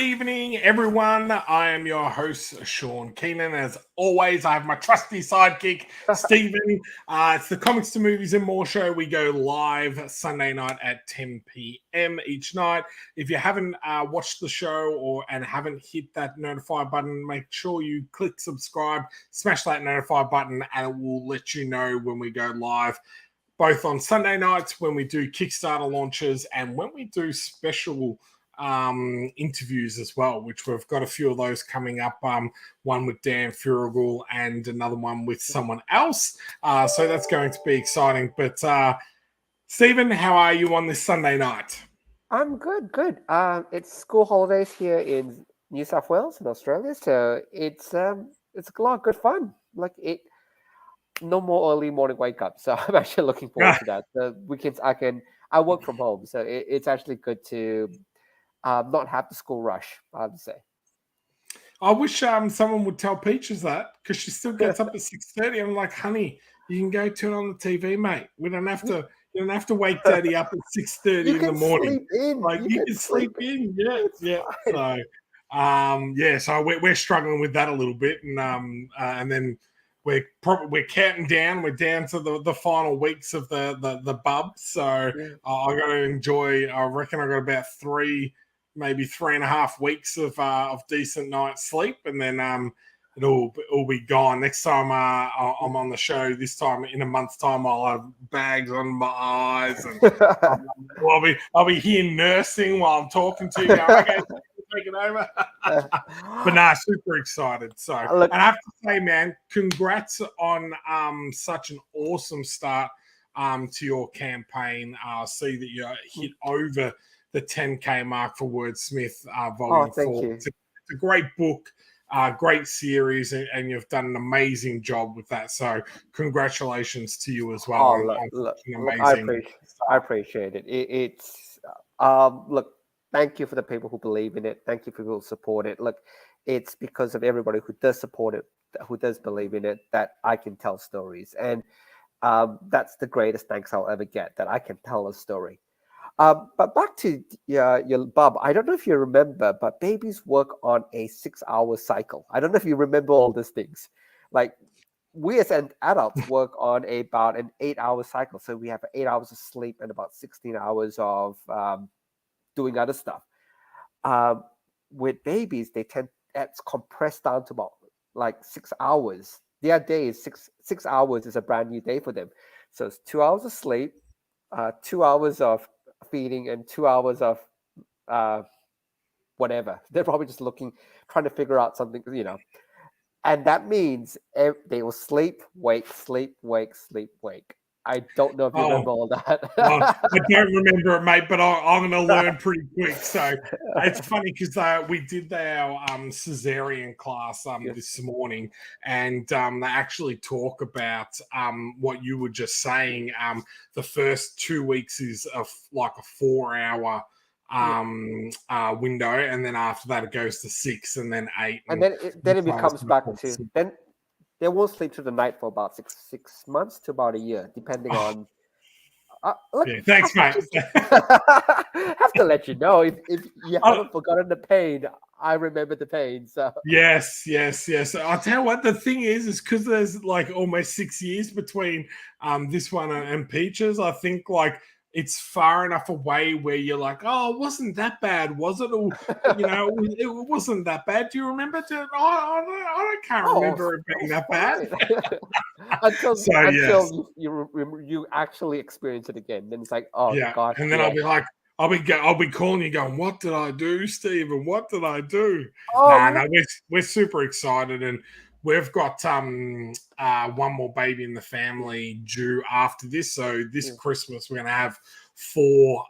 evening, everyone. I am your host, Shaun Keenan. As always, I have my trusty sidekick, Stephen. It's the Comics to Movies and More show. We go live Sunday night at 10 p.m. each night. If you haven't watched the show and haven't hit that notify button, make sure you click subscribe, smash that notify button, and it will let you know when we go live. Both on Sunday nights when we do Kickstarter launches and when we do special interviews as well, which we've got a few of those coming up. One with Dan Furigal and another one with someone else. So that's going to be exciting. But Stephen, how are you on this Sunday night? I'm good. It's school holidays here in New South Wales in Australia, so it's a lot of good fun. No more early morning wake up, so I'm actually looking forward to that. The weekends I work from home, so it's actually good to not have the school rush, I would say. I wish someone would tell Peaches that, because she still gets up at 6:30. I'm like, honey, you can go turn on the TV, mate. We don't have to. You don't have to wake Daddy up at 6:30 in the morning. You can sleep in. Yeah. So we're struggling with that a little bit, and then we're counting down. We're down to the final weeks of the bub. So I got to enjoy. I reckon I got about maybe 3.5 weeks of decent night's sleep, and then it'll be gone. Next time I'm on the show, this time in a month's time, I'll have bags on my eyes, and I'll be here nursing while I'm talking to you. Going, okay, take it over. But super excited. So, and I have to say, man, congrats on such an awesome start to your campaign. See that you hit over the 10K mark for Wordsmith Volume 4. It's a great book, great series, and you've done an amazing job with that. So congratulations to you as well. I appreciate it. Thank you for the people who believe in it. Thank you for people who support it. Look, it's because of everybody who does support it, who does believe in it, that I can tell stories. And that's the greatest thanks I'll ever get, that I can tell a story. But back to your bub, I don't know if you remember, but babies work on a 6-hour cycle. I don't know if you remember all these things. Like, we as adults work on about an 8-hour cycle. So we have 8 hours of sleep and about 16 hours of doing other stuff. With babies, that's compressed down to about like 6 hours. Their day is six hours is a brand new day for them. So it's 2 hours of sleep, 2 hours of feeding, and 2 hours of whatever. They're probably just trying to figure out something, and that means they will sleep, wake, sleep, wake, sleep, wake. I don't know if you remember all that. I don't remember it, mate, but I'm going to learn pretty quick. So it's funny because we did our cesarean class this morning, and they actually talk about what you were just saying. The first 2 weeks is like a 4-hour window, and then after that it goes to 6, and then 8. And then it becomes back to then. They won't sleep through the night for about six months to about a year, depending on. Thanks, mate. Have to let you know if you haven't forgotten the pain. I remember the pain. So yes. I'll tell you what, the thing is because there's like almost 6 years between this one and Peaches. I think it's far enough away where you're like, oh, it wasn't that bad, was it? Or, it wasn't that bad. Do you remember? I can't remember it being that bad. until you actually experience it again. Then it's like, oh, God. And then I'll be like, I'll be calling you going, what did I do, Stephen? What did I do? No, we're super excited, and we've got one more baby in the family due after this. So this Christmas we're going to have 4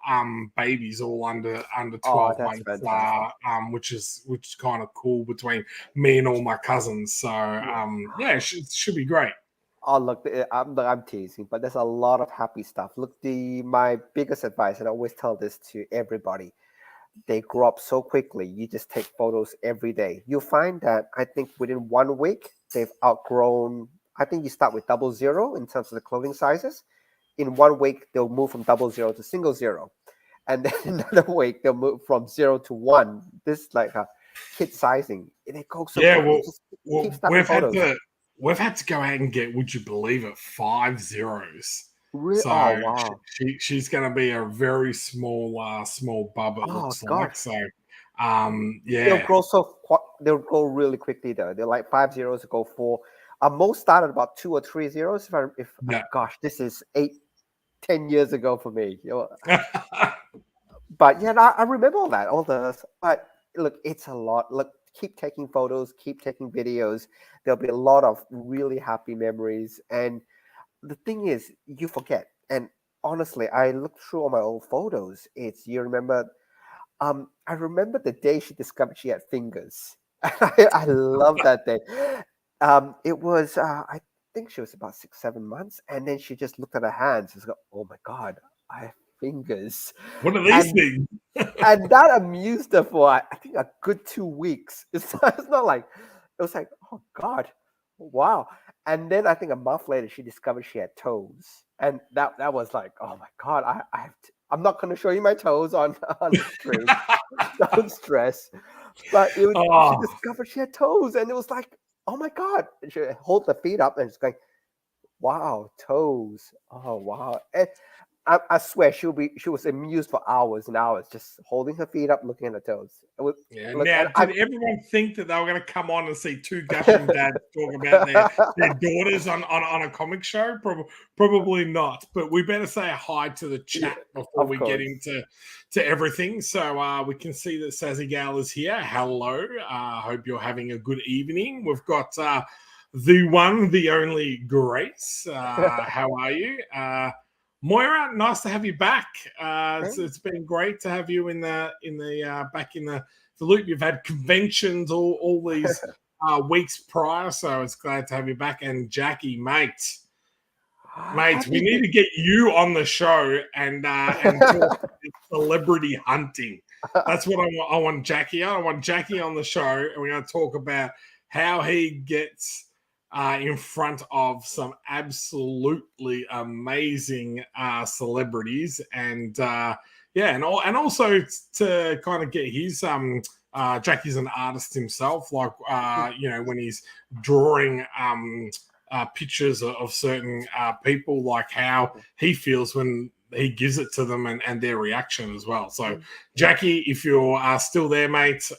babies all under 12 months, which is kind of cool between me and all my cousins. So it should be great. Oh, look, I'm teasing, but there's a lot of happy stuff. Look, my biggest advice, and I always tell this to everybody, they grow up so quickly. You just take photos every day. You'll find that I think within 1 week, they've outgrown. I think you start with 00 in terms of the clothing sizes. In 1 week, they'll move from 00 to 0. and then another week they'll move from 0 to 1. This is like a kid sizing. They go so quickly. Just keep snapping photos. We've had to go out and get, would you believe it, 5 zeros. Really? So Oh wow! she's going to be a very small bub. It looks like. So yeah, they'll grow they'll grow really quickly though. They're like 5 zeros to go 4. Most started about 2 or 3 zeros. Gosh, this is 8-10 years ago for me. But yeah, I remember all those. But look, it's a lot. Look, keep taking photos, keep taking videos. There'll be a lot of really happy memories. And the thing is, you forget. And honestly, I looked through all my old photos. You remember. I remember the day she discovered she had fingers. I love that day. It was, I think she was about 6-7 months, and then she just looked at her hands and was like, "Oh my god, I have fingers." What are these things? And that amused her for I think a good 2 weeks. It's not like it was like, "Oh god, wow." And then I think a month later, she discovered she had toes, and that was like, "Oh my god, I'm not going to show you my toes on the stream. Don't stress." But she discovered she had toes, and it was like, "Oh my god!" And she hold the feet up and it's going, "Wow, toes! Oh wow!" And I swear she was amused for hours and hours, just holding her feet up, looking at her toes. Did everyone think that they were going to come on and see two gushing dads talk about their daughters on a comic show? Probably not. But we better say hi to the chat before we get into everything. So we can see that Sazzy Gal is here. Hello. Hope you're having a good evening. We've got the one, the only Grace. How are you? Moira, nice to have you back. It's been great to have you in the back in the loop. You've had conventions all these weeks prior, so it's glad to have you back. And Jackie, mate, we need to get you on the show and talk celebrity hunting. That's what I want Jackie on. I want Jackie on the show, and we're going to talk about how he gets in front of some absolutely amazing celebrities, and and also to kind of get his Jackie's an artist himself, like when he's drawing pictures of certain people, like how he feels when he gives it to them and their reaction as well. So Jackie, if you're still there, mate,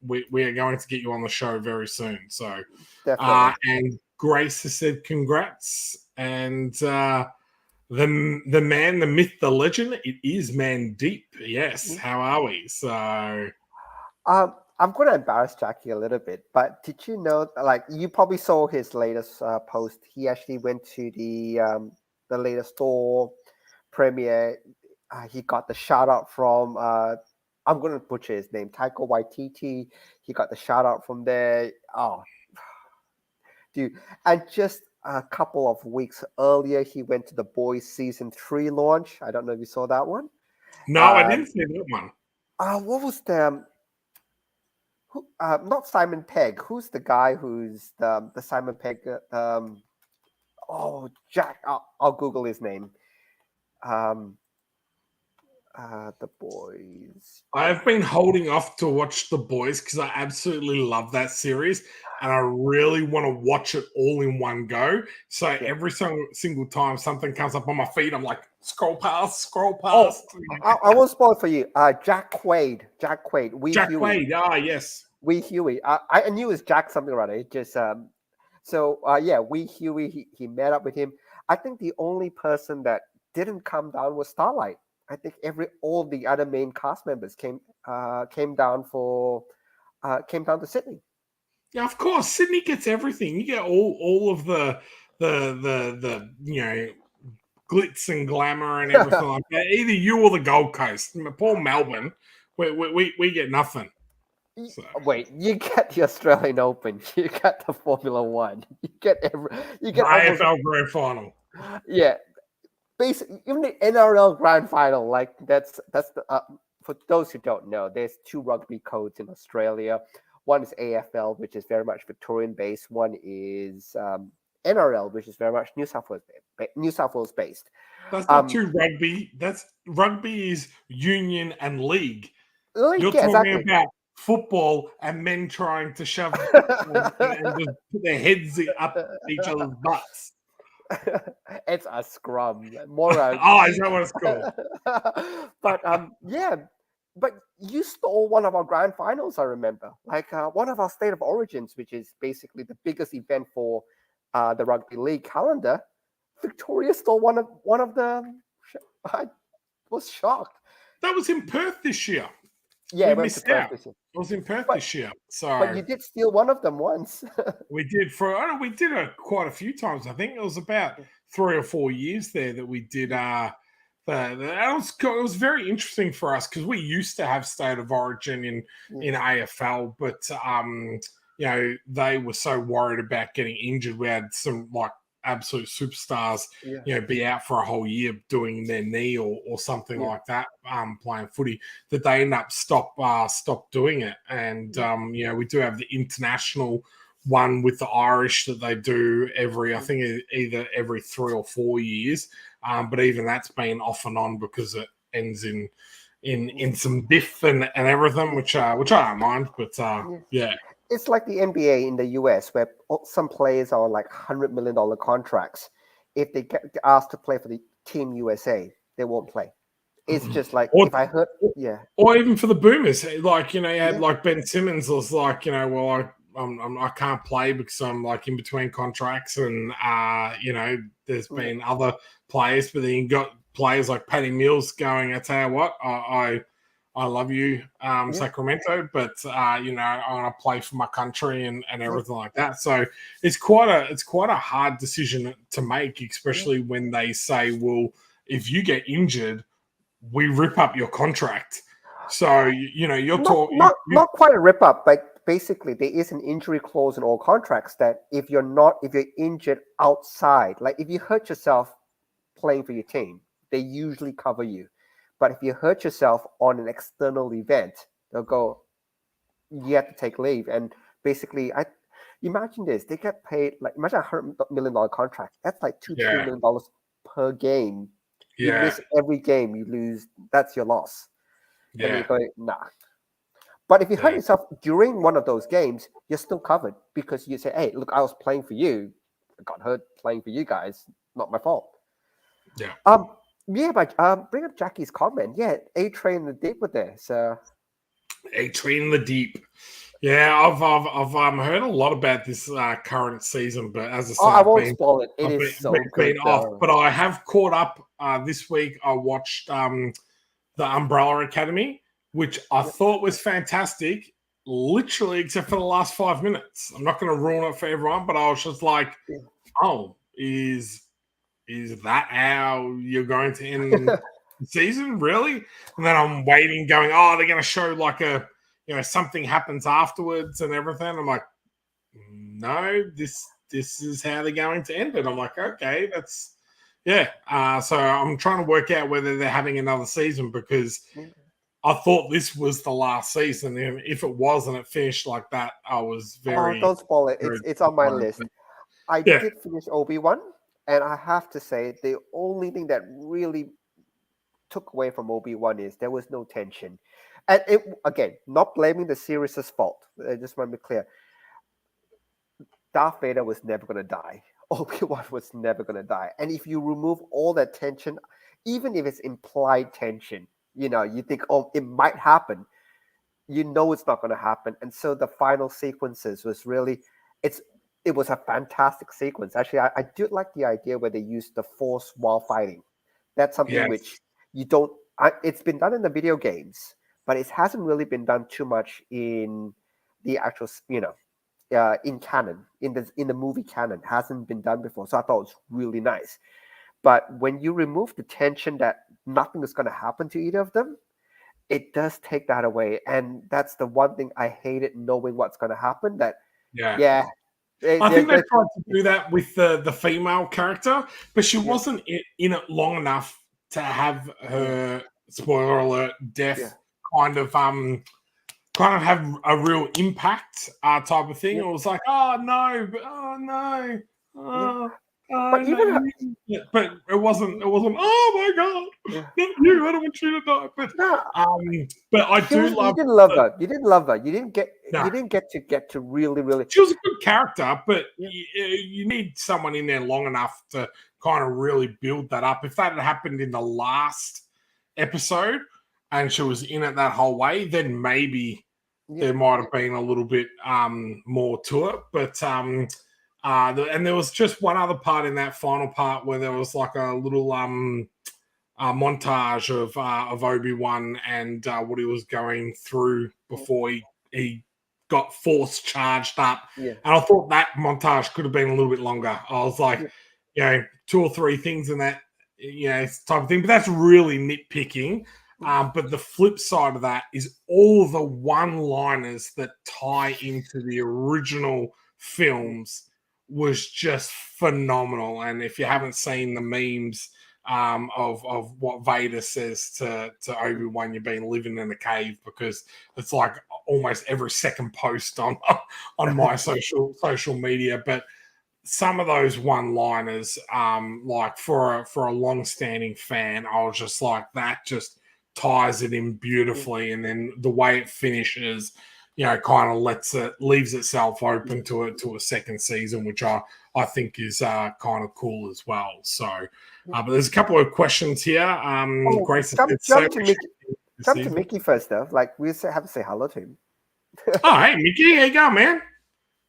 we are going to get you on the show very soon. So and Grace has said congrats, and the man, the myth, the legend, it is Mandeep. Yes, how are we? So I'm going to embarrass Jackie a little bit, but did you know, like, you probably saw his latest post. He actually went to the latest Thor premiere. He got the shout out from I'm going to butcher his name, Taika Waititi. He got the shout out from there. Oh, dude! And just a couple of weeks earlier, he went to The Boys season 3 launch. I don't know if you saw that one. No, I didn't see that one. What was the? Not Simon Pegg. Who's the guy who's the Simon Pegg? Jack. I'll Google his name. The Boys. I've been holding off to watch The Boys because I absolutely love that series, and I really want to watch it all in one go. So every single time something comes up on my feed, I'm like, scroll past. Oh, I won't spoil it for you. Jack Quaid. Quaid. Yes. Wee Huey. I knew it was Jack something or other. It just Wee Huey. He met up with him. I think the only person that didn't come down was Starlight. I think all the other main cast members came down to Sydney. Yeah, of course. Sydney gets everything. You get all of the glitz and glamour and everything like that. Either you or the Gold Coast. Poor Melbourne, we get nothing. So. Wait, you get the Australian Open, you get the Formula One, you get AFL Grand Final. Yeah, basically even the NRL Grand Final. Like that's the for those who don't know, there's 2 rugby codes in Australia. One is AFL, which is very much Victorian based. One is NRL, which is very much New South Wales based. That's not too rugby. Rugby is union and league. You're talking exactly. about football and men trying to shove and just put their heads up each other's butts. It's a scrum. More is that what it's called? But but you stole one of our grand finals, I remember. Like one of our State of Origins, which is basically the biggest event for the rugby league calendar. Victoria stole one of the. I was shocked. That was in Perth this year. Yeah, we missed out. It was in Perth this year. So, but you did steal one of them once. We did quite a few times. I think it was about 3 or 4 years there that we did. It was very interesting for us because we used to have State of Origin in AFL, but they were so worried about getting injured. We had some like absolute superstars, be out for a whole year doing their knee or something like that, playing footy, that they end up stop doing it. And we do have the international one with the Irish that they do I think either every 3 or 4 years, but even that's been off and on because it ends in some biff and everything, which I don't mind, but yeah. It's like the NBA in the US, where some players are on like $100 million contracts. If they get asked to play for the Team USA, they won't play. It's just like, if I heard, or even for the Boomers, like you had like Ben Simmons was like, I can't play because I'm like in between contracts, and there's been other players, but then you got players like Paddy Mills going, I tell you what, I love you, Sacramento, but I want to play for my country and everything like that. So it's quite a hard decision to make, especially when they say, well, if you get injured, we rip up your contract. So you're talking not quite a rip up, but basically there is an injury clause in all contracts that if you're injured outside, like if you hurt yourself playing for your team, they usually cover you. But if you hurt yourself on an external event, they'll go, you have to take leave. And basically, imagine this. They get paid, like, imagine a $100 million contract. That's like $2 million per game. You miss every game, you lose. That's your loss. Yeah. And you're going, nah. But if you hurt yourself during one of those games, you're still covered because you say, hey, look, I was playing for you. I got hurt playing for you guys. Not my fault. Yeah. Yeah, but bring up Jackie's comment. Yeah, A-Train in the Deep with this. A-Train in the Deep. Yeah, I've heard a lot about this current season, but as I said, I won't spoil it. It is so good. But I have caught up this week. I watched the Umbrella Academy, which I thought was fantastic, literally except for the last 5 minutes. I'm not going to ruin it for everyone, but I was just like, oh, is that how you're going to end the season, really? And then I'm waiting, going, they're going to show like something happens afterwards and everything. I'm like, no, this is how they're going to end it. I'm like, okay, that's so I'm trying to work out whether they're having another season because I thought this was the last season, and if it was and it finished like that, I was very. Don't spoil it. It's on my list. I did finish Obi-Wan. And I have to say, the only thing that really took away from Obi-Wan is there was no tension. And again, not blaming the series' fault. I just want to be clear. Darth Vader was never going to die. Obi-Wan was never going to die. And if you remove all that tension, even if it's implied tension, you think, it might happen. It's not going to happen. And so the final sequences was really, it was a fantastic sequence. Actually, I do like the idea where they used the Force while fighting. That's something which you don't. It's been done in the video games, but it hasn't really been done too much in the actual, in canon, in the movie canon. It hasn't been done before. So I thought it was really nice. But when you remove the tension that nothing is going to happen to either of them, it does take that away. And that's the one thing I hated, knowing what's going to happen. I think they tried to do that with the female character, but she wasn't in it long enough to have her, spoiler alert, death kind of have a real impact type of thing. It was like, oh no. But even but it wasn't. It wasn't. Oh my god! yeah. Not you! I don't want you to die. No, But I do you love. didn't love her. You didn't love her. You didn't No, get to really. she was a good character, but Yeah. you need someone in there long enough to kind of really build that up. If that had happened in the last episode and she was in it that whole way, then maybe there might have been a little bit more to it. But and there was just one other part in that final part where there was like a little montage of Obi-Wan and what he was going through before he got force charged up. Yeah. And I thought that montage could have been a little bit longer. I was like, 2 or 3 things in that, type of thing. But that's really nitpicking. But the flip side of that is all the one-liners that tie into the original films was just phenomenal. And if you haven't seen the memes of what Vader says to Obi-Wan, you've been living in a cave, because it's like almost every second post on my social media. But some of those one-liners, like for a long-standing fan, I was just like, that just ties it in beautifully. And then the way it finishes, kind of leaves itself open to a second season, which I think is kind of cool as well. So, but there's a couple of questions here. Grace, Jump to Mickey first, though. Like, we have to say hello to him. Oh, hey, Mickey, how you going, man?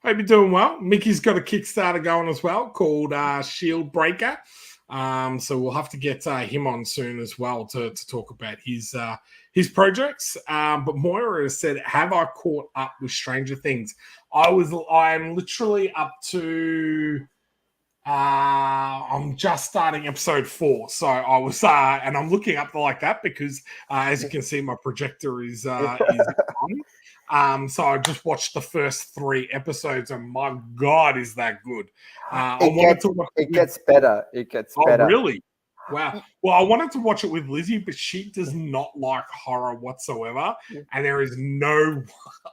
Hope you're doing well. Mickey's got a Kickstarter going as well called Shield Breaker. So we'll have to get him on soon as well to talk about his projects. But Moira has said, have I caught up with Stranger Things? I'm literally up to I'm just starting episode 4. So I was and I'm looking up like that because as you can see, my projector is on. So I just watched the first 3 episodes, and my God, is that good? It gets better. It gets better. Oh, really? Wow. Well, I wanted to watch it with Lizzie, but she does not like horror whatsoever. And there is no,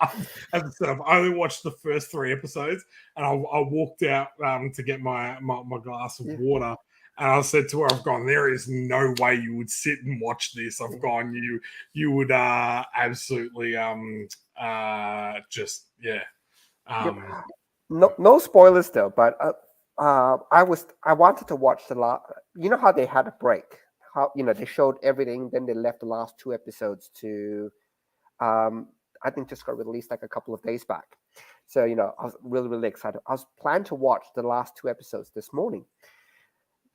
as I said, I've only watched the first 3 episodes, and I walked out to get my glass of water. And I said to her, I've gone, there is no way you would sit and watch this. I've gone, you would absolutely No spoilers though, but I wanted to watch the last. You know how they had a break? How they showed everything, then they left the last 2 episodes to, I think just got released like a couple of days back. So I was really excited. I was planning to watch the last 2 episodes this morning.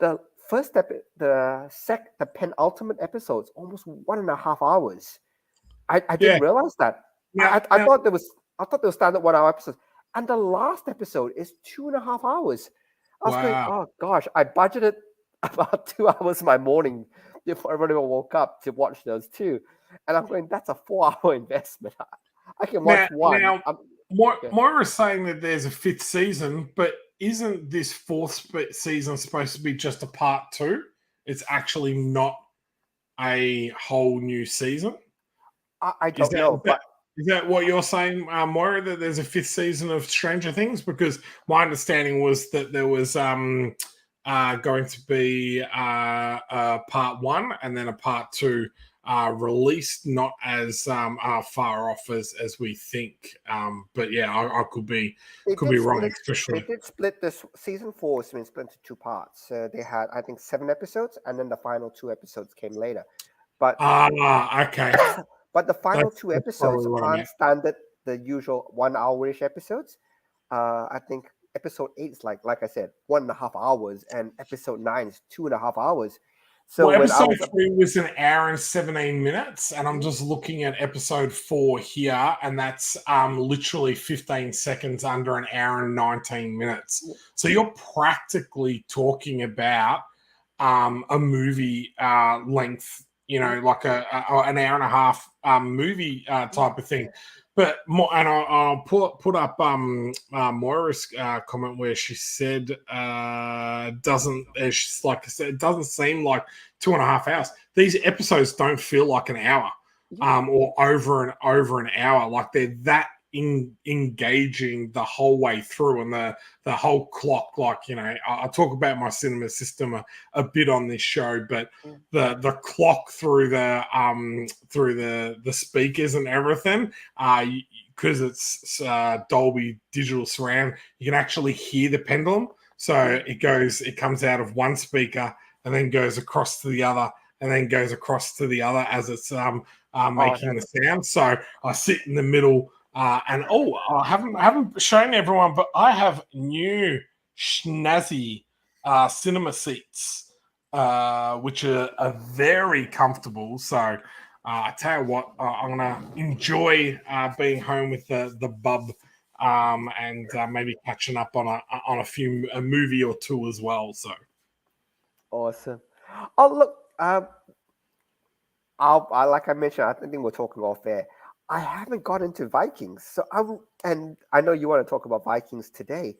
The first the penultimate episodes almost 1.5 hours. I didn't realize that. I thought there was standard 1 hour episodes, and the last episode is 2.5 hours. I was going, oh gosh, I budgeted about 2 hours of my morning before everyone woke up to watch those 2, and I'm going, that's a 4-hour investment. I can watch one. Now, Moira's saying that there's a 5th season, but isn't this 4th season supposed to be just a part 2? It's actually not a whole new season. I don't know. Is that what you're saying, Moira, that there's a 5th season of Stranger Things? Because my understanding was that there was going to be a part 1 and then a part 2 released, not as far off as we think. But yeah, I could be wrong. Especially they did split this season 4 has been split into 2 parts. So they had, I think, 7 episodes, and then the final 2 episodes came later. But okay. But the final 2 episodes aren't standard, the usual 1 hour-ish episodes. I think episode 8 is like I said, 1.5 hours, and episode 9 is 2.5 hours. So episode 3 was 1 hour and 17 minutes, and I'm just looking at episode 4 here, and that's literally 15 seconds under 1 hour and 19 minutes. So you're practically talking about a movie length, like an hour and a half movie type of thing. But and I'll put up Moira's comment where she said she's like I said, it doesn't seem like 2.5 hours. These episodes don't feel like an hour or over an hour. Like they're that engaging the whole way through, and the whole clock. Like, you know, I talk about my cinema system a bit on this show, but the clock through the speakers and everything, because it's Dolby Digital Surround, you can actually hear the pendulum. So it comes out of one speaker and then goes across to the other, and then goes across to the other as it's making the sound. So I sit in the middle, and I haven't shown everyone, but I have new snazzy cinema seats, which are very comfortable. So I tell you what, I'm gonna enjoy being home with the bub, and maybe catching up on a movie or two as well. So Awesome. Oh, look, I like I mentioned, I think we're talking off air. I haven't got into Vikings, so and I know you want to talk about Vikings today.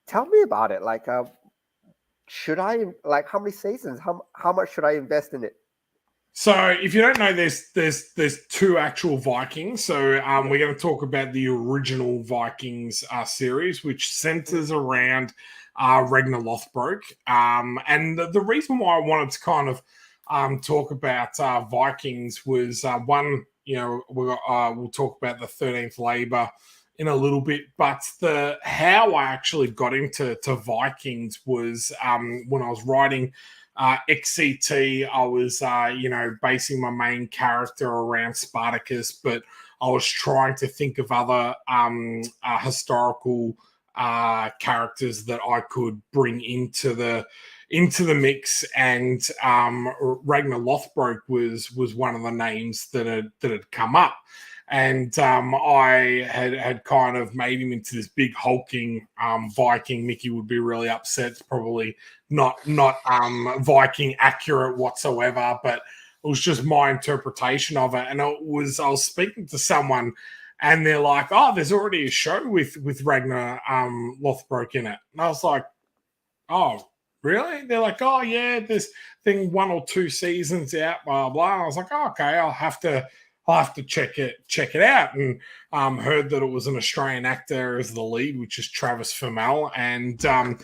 Tell me about it. Like, should I, like, how many seasons? How much should I invest in it? So, if you don't know, there's two actual Vikings. So, we're going to talk about the original Vikings series, which centers around Ragnar Lothbrok. And the reason why I wanted to kind of talk about Vikings was one, you know, we'll talk about the 13th Labor in a little bit, but how I actually got into Vikings was when I was writing XCT. I was, basing my main character around Spartacus, but I was trying to think of other historical characters that I could bring into the mix, and Ragnar Lothbrok was one of the names that had come up. And I had kind of made him into this big hulking Viking. Mickey would be really upset. It's probably not Viking accurate whatsoever, but it was just my interpretation of it. And I was speaking to someone, and they're like, "Oh, there's already a show with Ragnar Lothbrok in it." And I was like, "Oh, really?" They're like, "Oh, yeah, this thing 1 or 2 seasons out, blah blah." And I was like, "Oh, okay, I'll have to check it out." And heard that it was an Australian actor as the lead, which is Travis Fimmel, and I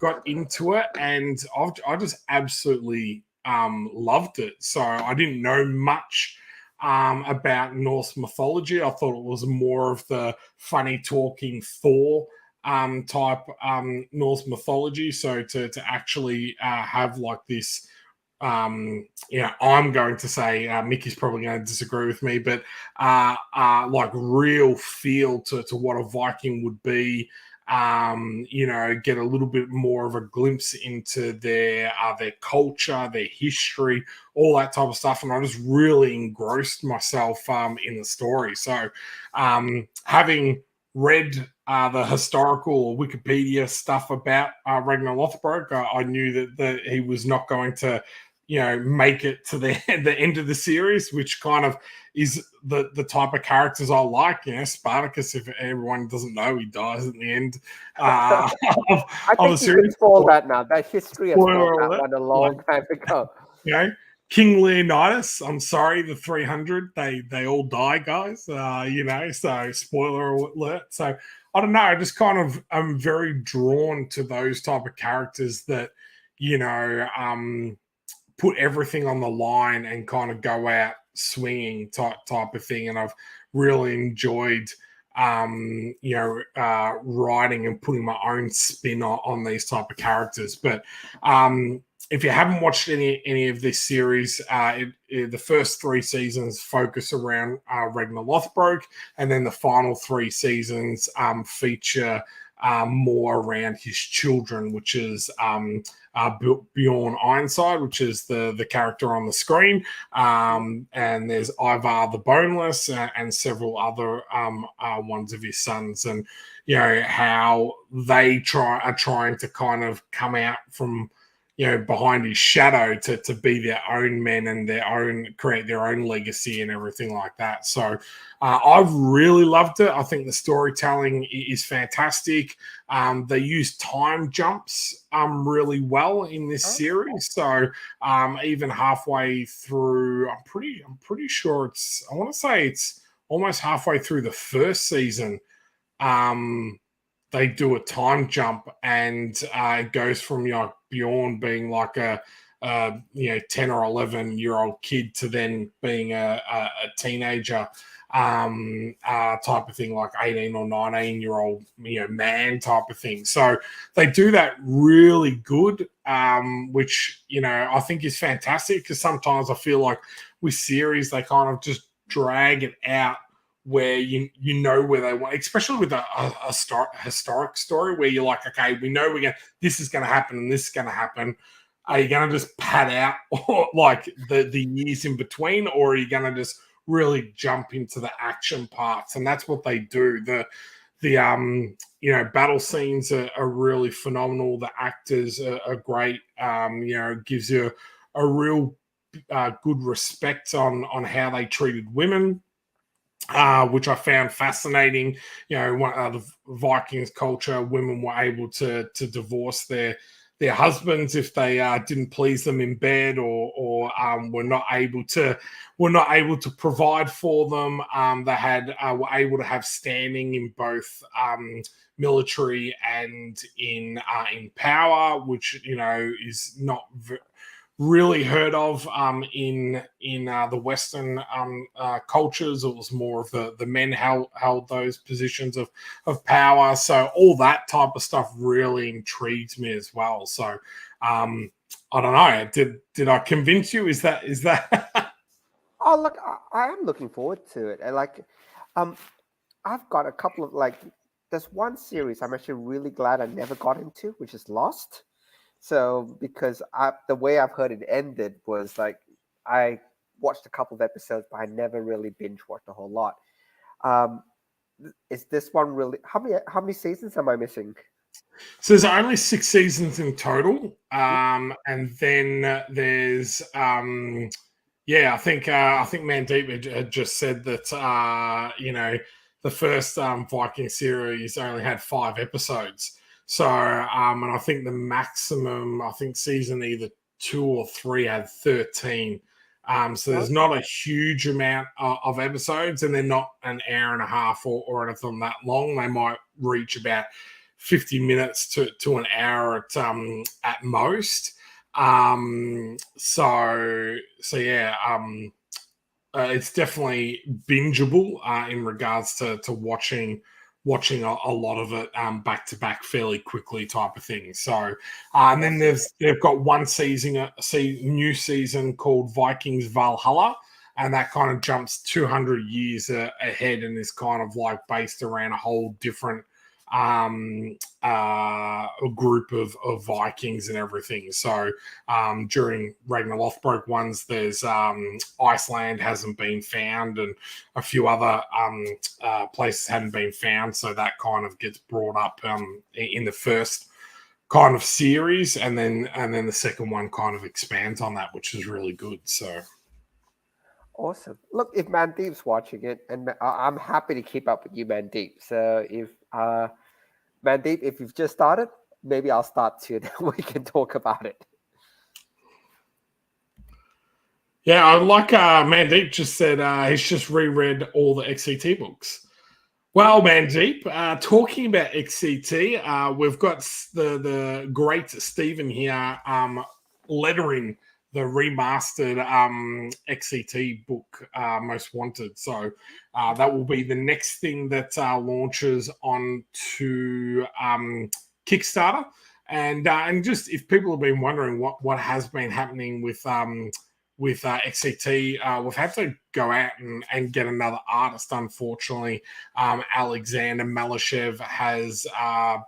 got into it, and I just absolutely loved it. So I didn't know much about Norse mythology. I thought it was more of the funny talking Thor type Norse mythology. So to actually have like this, I'm going to say, Mickey's probably going to disagree with me, but like real feel to what a Viking would be. Get a little bit more of a glimpse into their culture, their history, all that type of stuff, and I just really engrossed myself in the story. So, having read the historical or Wikipedia stuff about Ragnar Lothbrok, I knew that he was not going to, make it to the end of the series, which kind of is the type of characters I like. Spartacus, if everyone doesn't know, he dies at the end I of think the series. Can spoil that now. That history has spoiled that one a long time ago. King Leonidas, I'm sorry, the 300, they all die, guys. So spoiler alert. So I don't know. I just kind of am very drawn to those type of characters that, put everything on the line and kind of go out swinging type of thing. And I've really enjoyed, writing and putting my own spin on these type of characters. But if you haven't watched any of this series, the first 3 seasons focus around Ragnar Lothbrok, and then the final 3 seasons feature more around his children, which is Bjorn Ironside, which is the character on the screen, and there's Ivar the Boneless, and several other ones of his sons, and how they are trying to kind of come out from behind his shadow to be their own men and create their own legacy and everything like that. So I've really loved it. I think the storytelling is fantastic. They use time jumps really well in this series. So even halfway through, I'm pretty sure I want to say it's almost halfway through the first season, they do a time jump, and it goes from Bjorn being like a 10 or 11-year-old kid to then being a teenager type of thing, like 18 or 19-year-old man type of thing. So they do that really good, which I think is fantastic, because sometimes I feel like with series they kind of just drag it out where you know where they want, especially with a historic story where you're like, okay, we know this is going to happen and this is going to happen. Are you going to just pad out like the years in between, or are you going to just really jump into the action parts? And that's what they do. The battle scenes are really phenomenal. The actors are great. Gives you a real good respect on how they treated women. Which I found fascinating. The Vikings culture, women were able to divorce their husbands if they didn't please them in bed, or were not able to provide for them. They were able to have standing in both military and in power, which is not really heard of in the Western cultures. It was more of the men held those positions of power. So all that type of stuff really intrigues me as well. So I don't know. Did I convince you? Is that? Oh, look, I am looking forward to it. And I've got a couple of there's one series I'm actually really glad I never got into, which is Lost. So, because the way I've heard it ended was I watched a couple of episodes, but I never really binge watched a whole lot. Is this one really? How many seasons am I missing? So there's only 6 seasons in total, and then there's I think Mandeep had just said that the first Viking series only had 5 episodes. So, and I think the maximum, season either 2 or 3 had 13. So there's not a huge amount of episodes, and they're not an hour and a half or anything that long. They might reach about 50 minutes to an hour at most. It's definitely bingeable in regards to watching a lot of it back to back fairly quickly type of thing. So and then they've got one new season called Vikings Valhalla, and that kind of jumps 200 years ahead, and is kind of like based around a whole different a group of Vikings and everything. So during Ragnar Lothbrok ones, there's Iceland hasn't been found, and a few other places hadn't been found. So that kind of gets brought up in the first kind of series, and then the second one kind of expands on that, which is really good. So awesome. Look, if Mandeep's watching it, and I'm happy to keep up with you, Mandeep. So if Mandeep, if you've just started, maybe I'll start too, then we can talk about it. Yeah, I like Mandeep just said he's just reread all the XCT books. Well, Mandeep, talking about XCT, we've got the great Stephen here lettering the remastered XCT book, Most Wanted. So that will be the next thing that launches on to Kickstarter. And just if people have been wondering what has been happening with XCT, we've had to go out and get another artist, unfortunately. Alexander Malashev has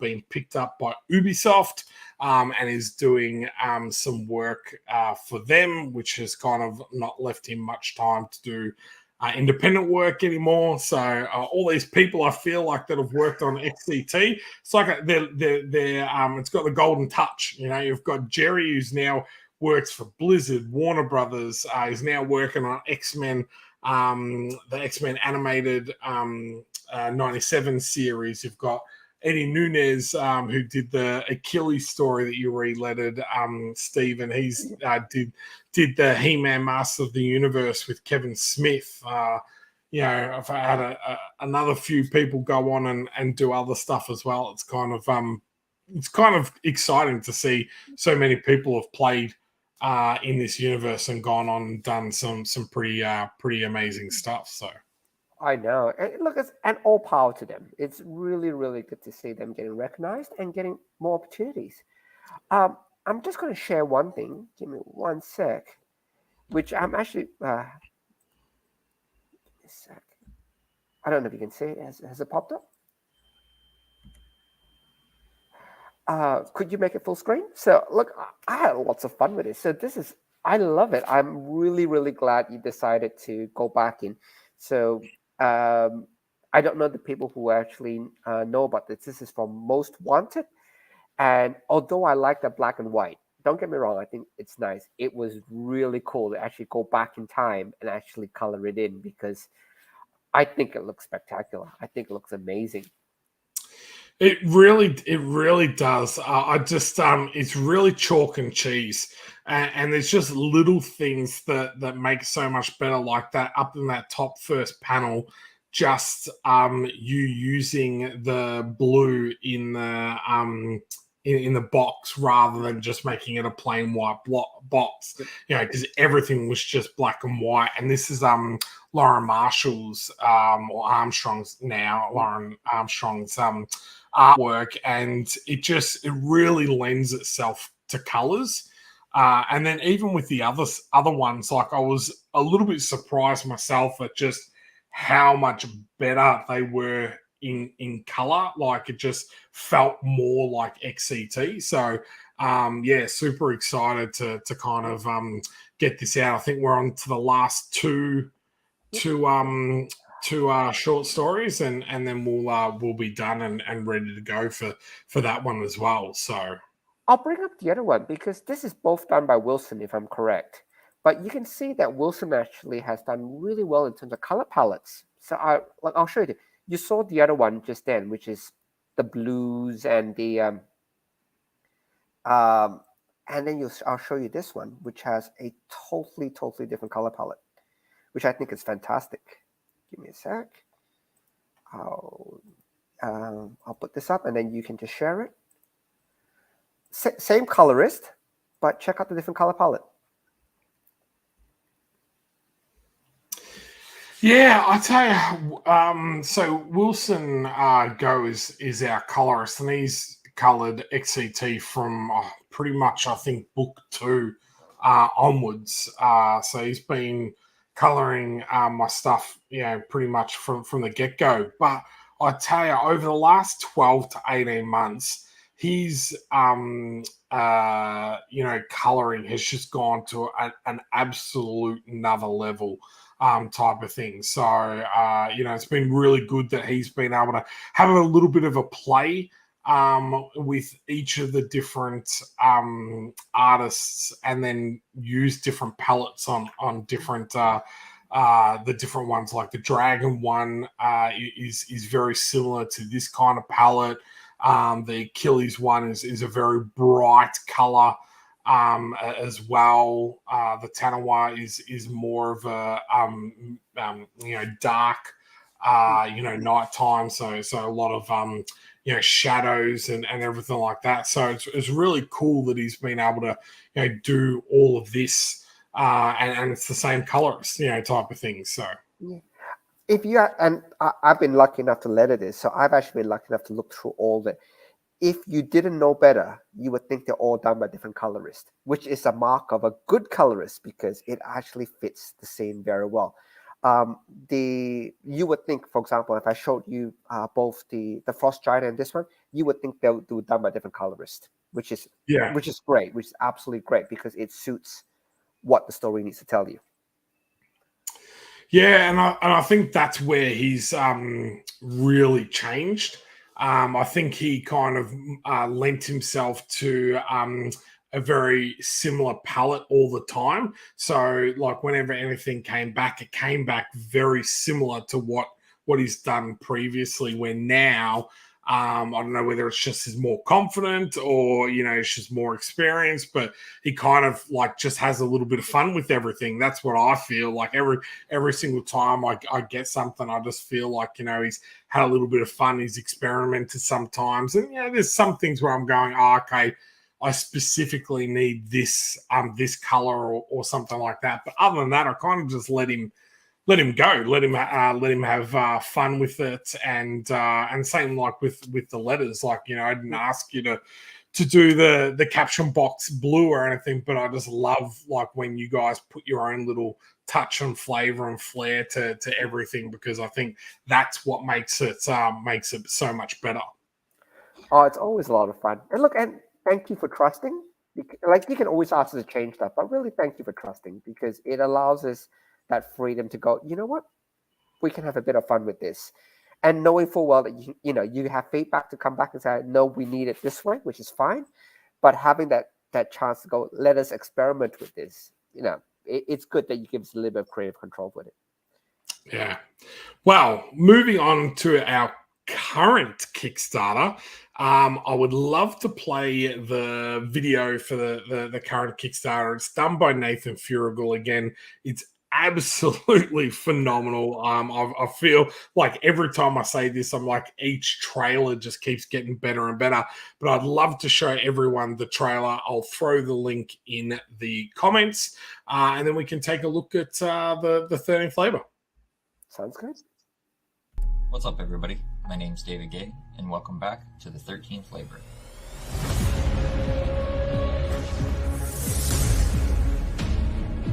been picked up by Ubisoft and is doing some work for them, which has kind of not left him much time to do independent work anymore. So all these people I feel like that have worked on XCT, it's like they're it's got the golden touch. You've got Jerry, who's now works for Blizzard, Warner Brothers. He's now working on X-Men, the X-Men animated 97 series. You've got Eddie Nunez, who did the Achilles story that you relettered, Steve, and he's did the He-Man Master of the Universe with Kevin Smith. you know, if I had another few people go on and do other stuff as well, it's kind of exciting to see so many people have played in this universe and gone on and done some pretty amazing stuff. So I know. And look, and all power to them. It's really, really good to see them getting recognized and getting more opportunities. I'm just going to share one thing. Give me one sec, which I'm actually. A sec. I don't know if you can see it. Has it popped up? Could you make it full screen? So look, I had lots of fun with it. So I love it. I'm really, really glad you decided to go back in. So I don't know the people who actually know about this. This is from Most Wanted. And although I like the black and white, don't get me wrong, I think it's nice. It was really cool to actually go back in time and actually color it in, because I think it looks spectacular. I think it looks amazing. It really does. I just, it's really chalk and cheese, and there's just little things that make so much better, like that up in that top first panel. Just you using the blue in the in the box rather than just making it a plain white box, you know, because everything was just black and white. And this is Lauren Marshall's or Armstrong's now, Lauren Armstrong's artwork, and it really lends itself to colors. And then even with the other ones, like I was a little bit surprised myself at just how much better they were in color. Like it just felt more like XCT. So yeah, super excited to kind of get this out. I think we're on to the last two short stories, and then we'll be done and ready to go for that one as well. So I'll bring up the other one because this is both done by Wilson, if I'm correct. But you can see that Wilson actually has done really well in terms of color palettes. So I'll show you. You saw the other one just then, which is the blues and the and then I'll show you this one, which has a totally different color palette, which I think is fantastic. Give me a sec. I'll put this up, and then you can just share it. Same colorist, but check out the different color palette. Yeah, I tell you, so Wilson Go is our colorist, and he's colored XCT from pretty much, I think, book 2 onwards. So he's been coloring my stuff, you know, pretty much from the get-go. But I tell you, over the last 12 to 18 months, his you know, coloring has just gone to an absolute another level type of thing. So you know, it's been really good that he's been able to have a little bit of a play with each of the different artists, and then use different palettes on different the different ones. Like the dragon one is very similar to this kind of palette. The Achilles one is a very bright color as well. The Tanawa is more of a you know, dark you know, nighttime, so a lot of you know, shadows and everything like that. So it's really cool that he's been able to, you know, do all of this and it's the same colorist, you know, type of thing. So yeah. If you are, and I've been lucky enough to letter this, so I've actually been lucky enough to look through all the. If you didn't know better, you would think they're all done by different colorists, which is a mark of a good colorist because it actually fits the scene very well. You would think, for example, if I showed you both the Frost Giant and this one, you would think they were done by different colorists, which is great, which is absolutely great because it suits what the story needs to tell you. Yeah, and I think that's where he's really changed. I think he kind of lent himself to a very similar palette all the time. So, like, whenever anything came back, it came back very similar to what he's done previously. Where now I don't know whether it's just he's more confident or, he's just more experienced, but he kind of like just has a little bit of fun with everything. That's what I feel like every single time I get something, I just feel like, he's had a little bit of fun. He's experimented sometimes. And, there's some things where I'm going, okay, I specifically need this color or something like that. But other than that, I kind of just let him go, let him have fun with it, and same like with the letters. Like, I didn't ask you to do the caption box blue or anything, but I just love like when you guys put your own little touch and flavor and flair to everything, because I think that's what makes it so much better. Oh, it's always a lot of fun. And look, and thank you for trusting. Like, you can always ask us to change stuff, but really thank you for trusting, because it allows us that freedom to go, you know what, we can have a bit of fun with this. And knowing full well that you have feedback to come back and say, no, we need it this way, which is fine. But having that chance to go, let us experiment with this. It's good that you give us a little bit of creative control with it. Yeah. Well, moving on to our current Kickstarter, I would love to play the video for the current Kickstarter. It's done by Nathan Furigal again. It's absolutely phenomenal. I feel like every time I say this, I'm like, each trailer just keeps getting better and better. But I'd love to show everyone the trailer. I'll throw the link in the comments, and then we can take a look at the 13th flavor. Sounds good. What's up, everybody? My name's David Gay, and welcome back to the 13th flavor.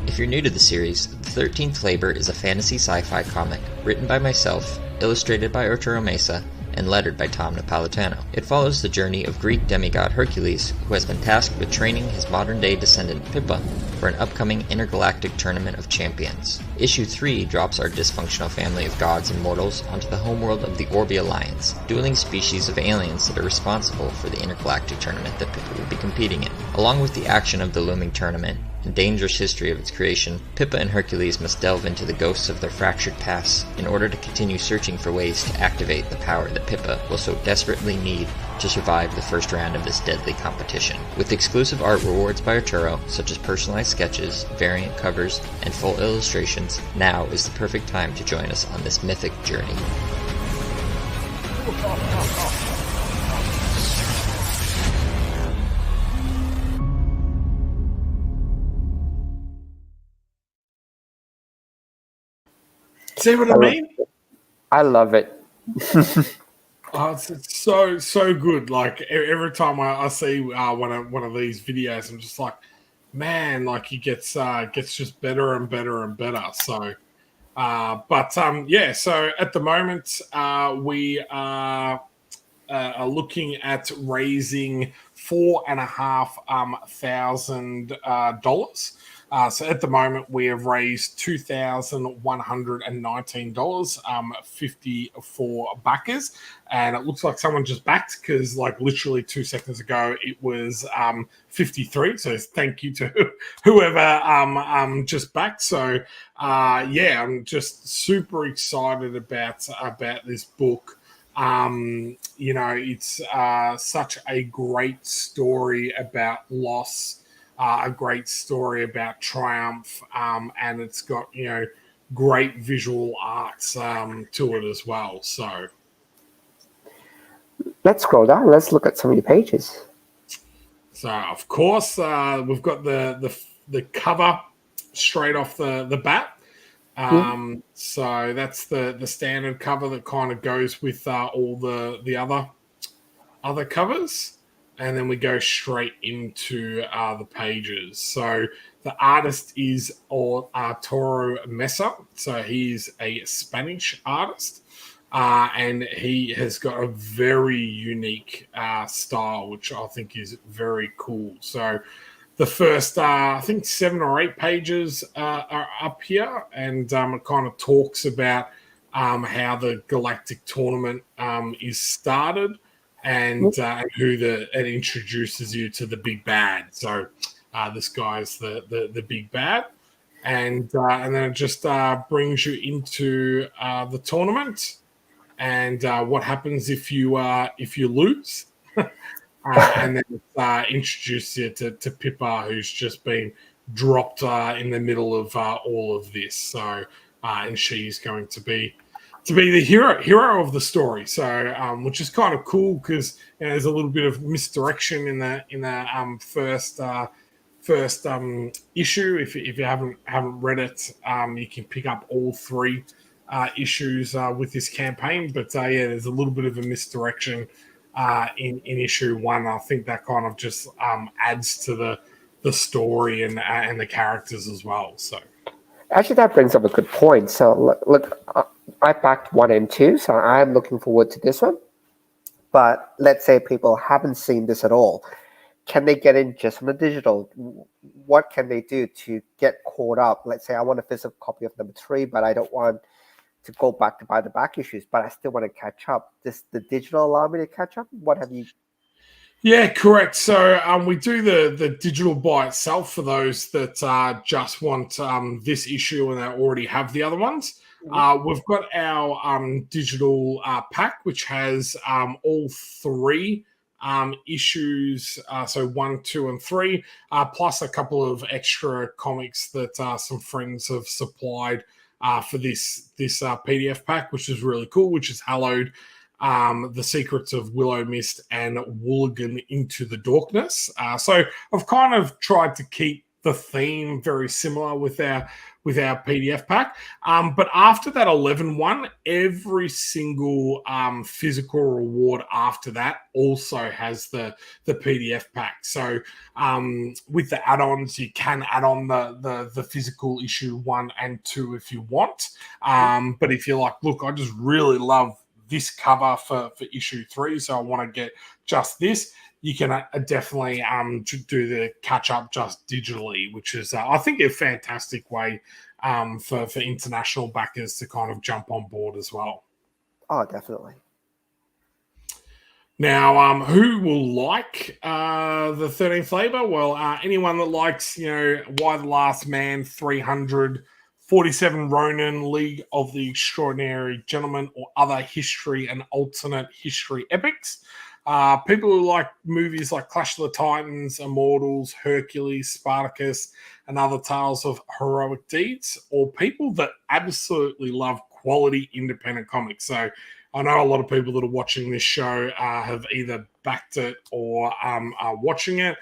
If you're new to the series, the 13th flavor is a fantasy sci-fi comic written by myself, illustrated by Arturo Mesa, and lettered by Tom Napolitano. It follows the journey of Greek demigod Hercules, who has been tasked with training his modern-day descendant Pippa for an upcoming intergalactic tournament of champions. Issue 3 drops our dysfunctional family of gods and mortals onto the homeworld of the Orbi Alliance, dueling species of aliens that are responsible for the intergalactic tournament that Pippa will be competing in. Along with the action of the looming tournament and dangerous history of its creation, Pippa and Hercules must delve into the ghosts of their fractured pasts in order to continue searching for ways to activate the power that Pippa will so desperately need to survive the first round of this deadly competition. With exclusive art rewards by Arturo, such as personalized sketches, variant covers, and full illustrations, now is the perfect time to join us on this mythic journey. See what I mean? I love it. Oh, it's so good. Like every time I see one of these videos, I'm just like, man, like he gets just better and better and better. So, So at the moment, we are looking at raising $4,500. So at the moment, we have raised $2,119, 54 backers, and it looks like someone just backed, because like literally 2 seconds ago it was 53. So thank you to whoever just backed. So I'm just super excited about this book. It's such a great story about loss. A great story about triumph, and it's got great visual arts to it as well. So Let's scroll down. Let's look at some of your pages. So of course we've got the cover straight off the bat. So that's the standard cover that kind of goes with all the other covers. And then we go straight into the pages. So the artist is Arturo Mesa. So he's a Spanish artist. And he has got a very unique style, which I think is very cool. So the first, I think, 7 or 8 pages are up here. And it kind of talks about how the Galactic Tournament is started. And it introduces you to the big bad. So this guy's the big bad, and then it just brings you into the tournament, and what happens if you lose. And then introduce you to Pippa, who's just been dropped in the middle of all of this. So, and she's going to be the hero of the story. So, which is kind of cool because there's a little bit of misdirection in the first issue. If you haven't read it, you can pick up all 3 issues with this campaign. But there's a little bit of a misdirection in issue 1. I think that kind of just adds to the story and the characters as well. So actually, that brings up a good point. So look, I backed 1 and 2, so I'm looking forward to this one. But let's say people haven't seen this at all. Can they get in just on the digital? What can they do to get caught up? Let's say I want a physical copy of number 3, but I don't want to go back to buy the back issues, but I still want to catch up. Does the digital allow me to catch up? What have you? Yeah, correct. So we do the digital by itself for those that just want this issue and they already have the other ones. We've got our digital pack, which has all 3 issues, so 1, 2, and 3, plus a couple of extra comics that some friends have supplied for this PDF pack, which is really cool, which is hallowed The Secrets of Willow Mist and Wooligan Into the Darkness. So I've kind of tried to keep the theme very similar with our PDF pack. But after that 11 one, every single physical reward after that also has the PDF pack. So with the add-ons, you can add on the physical issue 1 and 2 if you want. But if you're like, look, I just really love this cover for issue 3, so I want to get just this, you can definitely do the catch up just digitally, which is I think a fantastic way for international backers to kind of jump on board as well. Oh, definitely. Now, who will like the 13th flavor? Well, anyone that likes, Why the Last Man, 300, 47 Ronin, League of the Extraordinary Gentlemen, or other history and alternate history epics. People who like movies like Clash of the Titans, Immortals, Hercules, Spartacus, and other tales of heroic deeds, or people that absolutely love quality independent comics. So I know a lot of people that are watching this show have either backed it or are watching it.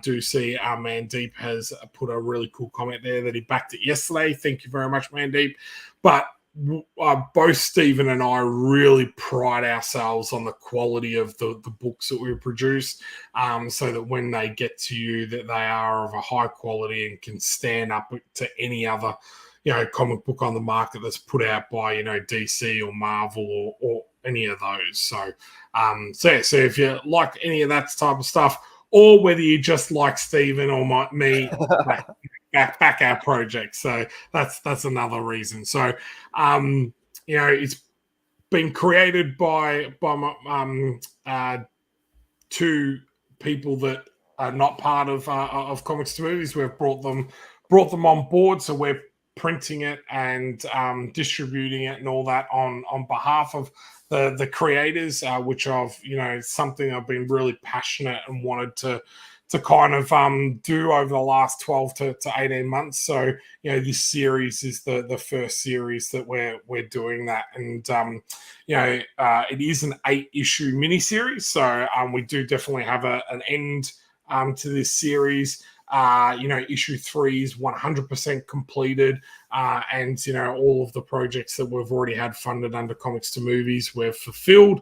Do see Mandeep has put a really cool comment there that he backed it yesterday. Thank you very much, Mandeep. But both Stephen and I really pride ourselves on the quality of the books that we produce, so that when they get to you, that they are of a high quality and can stand up to any other comic book on the market that's put out by DC or Marvel or any of those. So so if you like any of that type of stuff, or whether you just like Stephen or me, back our project. So that's another reason. So it's been created by 2 people that are not part of COMICS2MOVIES. We've brought them on board, so we're printing it and distributing it and all that on behalf of the creators, which I've something I've been really passionate and wanted to kind of do over the last 12 to 18 months. So this series is the first series that we're doing that, and it is an 8-issue miniseries. So we do definitely have an end to this series. Issue 3 is 100% completed, and all of the projects that we've already had funded under COMICS2MOVIES we've fulfilled.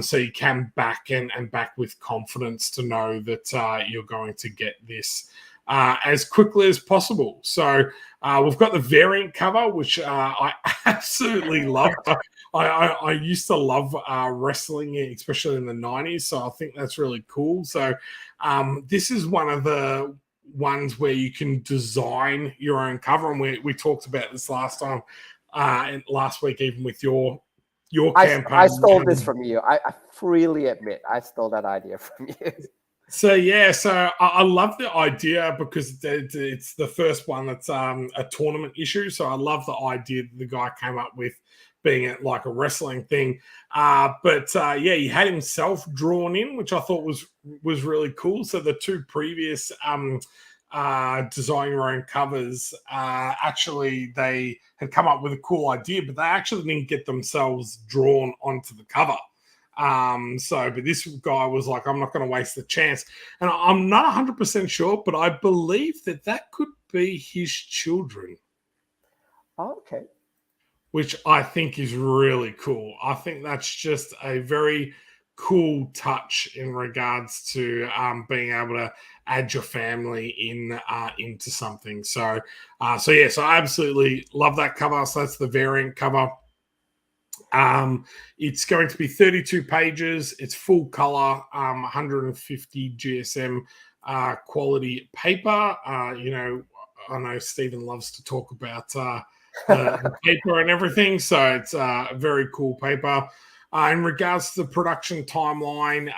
So you can back and back with confidence to know that you're going to get this as quickly as possible. So we've got the variant cover, which I absolutely love. I used to love wrestling, especially in the 90s. So I think that's really cool. So this is one of the ones where you can design your own cover, and we talked about this last time and last week, even with your campaign. I stole this from you. I freely admit I stole that idea from you. So I love the idea because it's the first one that's a tournament issue. So I love the idea that the guy came up with, being at like a wrestling thing. But he had himself drawn in, which I thought was really cool. So the two previous design your own covers, actually they had come up with a cool idea, but they actually didn't get themselves drawn onto the cover. But this guy was like, I'm not going to waste the chance. And I'm not 100% sure, but I believe that could be his children. Oh, okay. Which I think is really cool. I think that's just a very cool touch in regards to being able to add your family into something. So I absolutely love that cover. So that's the variant cover. It's going to be 32 pages. It's full color, 150 GSM quality paper. I know Stephen loves to talk about the paper and everything, so it's a very cool paper. In regards to the production timeline,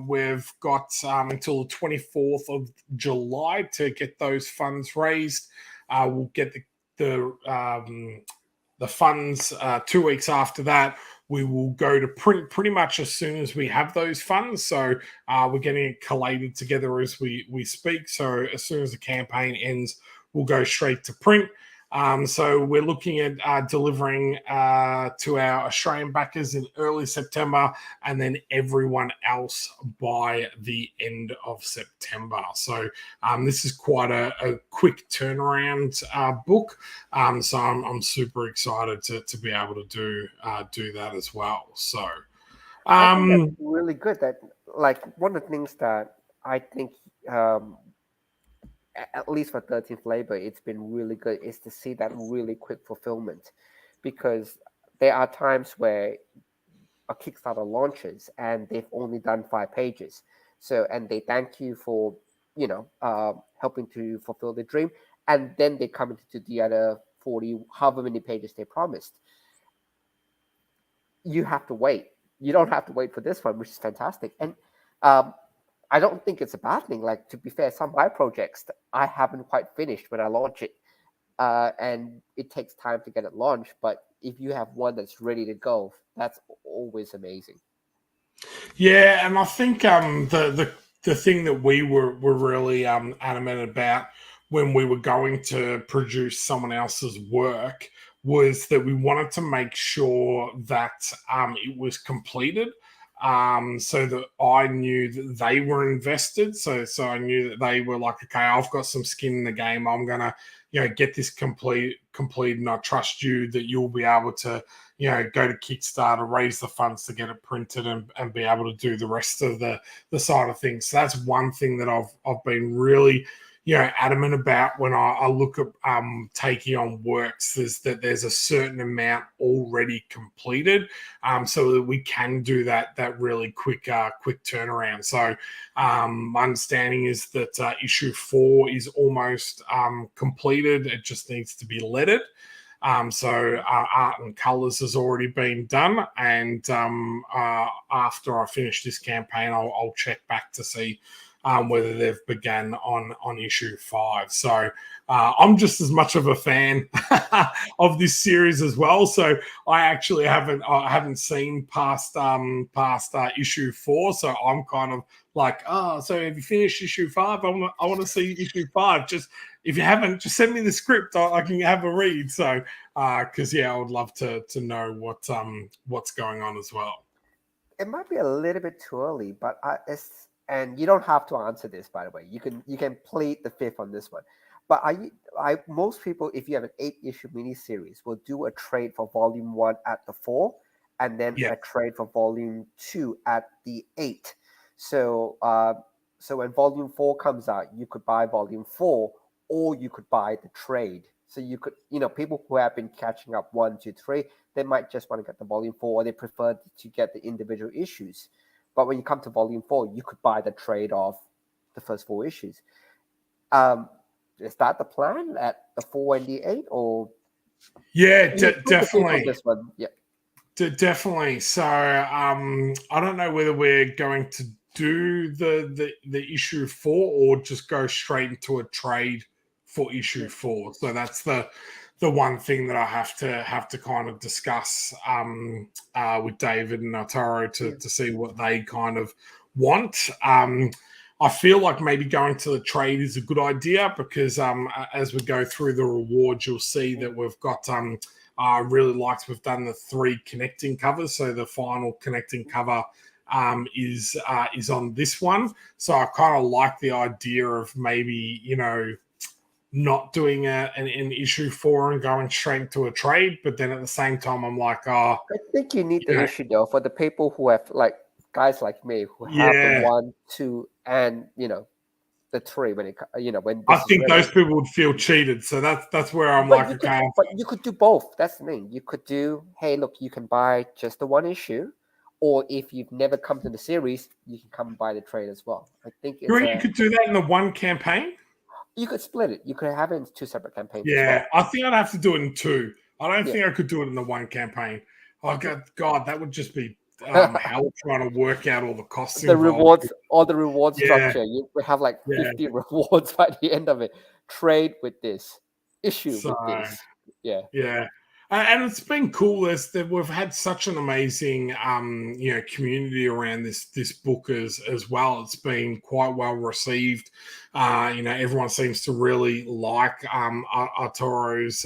we've got until the 24th of July to get those funds raised. We'll get the funds 2 weeks after that. We will go to print pretty much as soon as we have those funds. So we're getting it collated together as we speak. So as soon as the campaign ends, we'll go straight to print. So we're looking at delivering to our Australian backers in early September, and then everyone else by the end of September. So this is quite a quick turnaround book. So I'm super excited to be able to do that as well. So I think that's really good. That, like, one of the things that I think, at least for 13th Labor, it's been really good, is to see that really quick fulfillment, because there are times where a Kickstarter launches and they've only done 5 pages. So, and they thank you for, helping to fulfill the dream. And then they come into the other 40, however many pages they promised. You have to wait. You don't have to wait for this one, which is fantastic. And I don't think it's a bad thing. Like, to be fair, some of my projects I haven't quite finished when I launch it, and it takes time to get it launched. But if you have one that's ready to go, that's always amazing. Yeah, and I think the thing that we were really adamant about when we were going to produce someone else's work was that we wanted to make sure that it was completed. So that I knew that they were invested. So I knew that they were like, okay, I've got some skin in the game. I'm gonna, get this completed, and I trust you that you'll be able to, go to Kickstarter, raise the funds to get it printed, and be able to do the rest of the side of things. So that's one thing that I've been really, adamant about when I look at taking on works, is that there's a certain amount already completed, so that we can do that really quick turnaround. So my understanding is that issue 4 is almost completed. It just needs to be lettered. So art and colors has already been done, and after I finish this campaign, I'll check back to see whether they've begun on issue 5. So I'm just as much of a fan of this series as well. So I actually haven't seen past issue 4. So I'm kind of like, so have you finished issue 5? I want to see issue 5. Just, if you haven't, just send me the script. I can have a read. So because I would love to know what's going on as well. It might be a little bit too early, but and you don't have to answer this, by the way. You can plead the fifth on this one. But most people, if you have an 8-issue miniseries, will do a trade for volume 1 at the 4, and then a trade for volume 2 at the 8. So when volume 4 comes out, you could buy volume 4, or you could buy the trade. So you could, people who have been catching up 1, 2, 3, they might just want to get the volume 4, or they prefer to get the individual issues. But when you come to volume 4, you could buy the trade of the first 4 issues. Is that the plan at the 4 and the 8, or? Yeah, definitely. This one, yeah. Definitely. So I don't know whether we're going to do the issue 4 or just go straight into a trade for issue 4. So that's the the one thing that I have to kind of discuss with David and Arturo to see what they kind of want. I feel like maybe going to the trade is a good idea because as we go through the rewards, you'll see that we've got I really liked we've done the 3 connecting covers. So the final connecting cover is on this one. So I kind of like the idea of maybe, not doing an issue 4 and going straight to a trade. But then at the same time, I'm like, I think you need the issue though for the people who have guys like me who have the 1, 2, and the 3 when when I think those people would feel cheated. So that's where I'm but like, okay. But you could do both. That's the thing. You could do, hey, look, you can buy just the 1 issue, or if you've never come to the series, you can come and buy the trade as well. I think you could do that in the 1 campaign. You could split it. You could have it in 2 separate campaigns. Yeah, I think I'd have to do it in 2. I don't think I could do it in the 1 campaign. Oh God, that would just be hell trying to work out all the costs. The rewards, all the reward structure. You would have 50 rewards by the end of it. Trade with this, issue with this. Yeah. And it's been cool that we've had such an amazing, community around this book as well. It's been quite well received. Everyone seems to really like Arturo's,